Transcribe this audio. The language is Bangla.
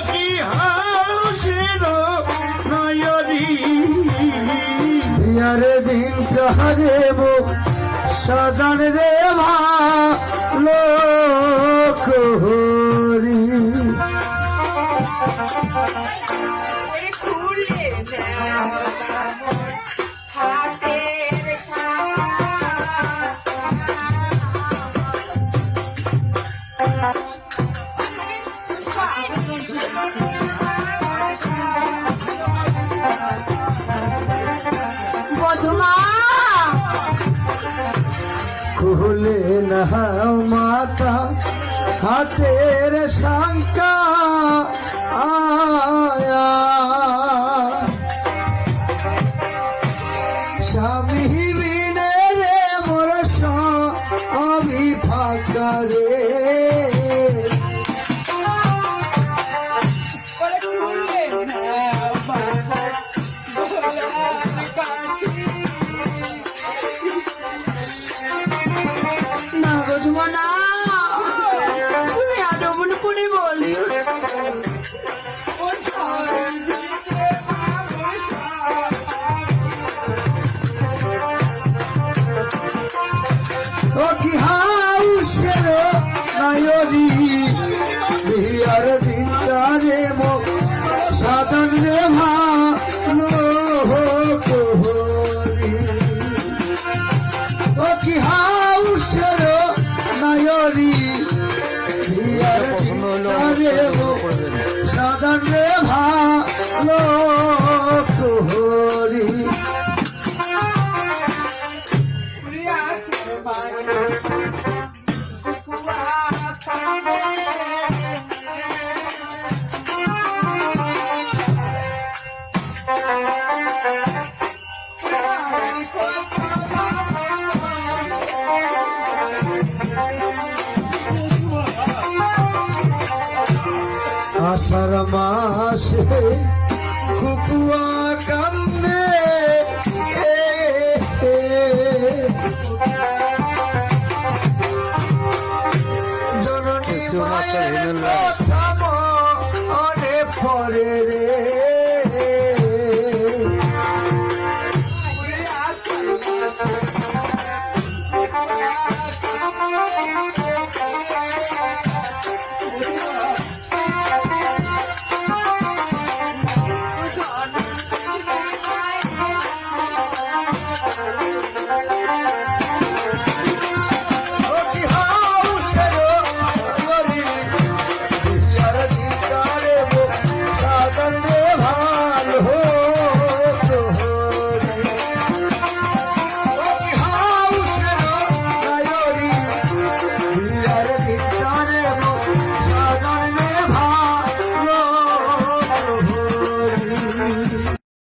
কি হাসের নয়রি বিয়ার দিন চাহারে মো সাজান রে ভালো হরি খুলে না মাতা হাতের শঙ্কা আয়া স্বামী বিনে রে মোর আমি ফাঁকা রে না বুঝবো না তুমি আরো বলে করে বলি ও কি হাউসের নয়রি বিয়ার দিনটা রে মো সাধন রে ভালো হরি ও কি হাউসের নয়রি বিয়ার দিনটা রে মো সাধন রে ভালো হরি আষাঢ় মাসে কুকুয়া কান্দে জননী মায়ের কথা মনে পড়ে রে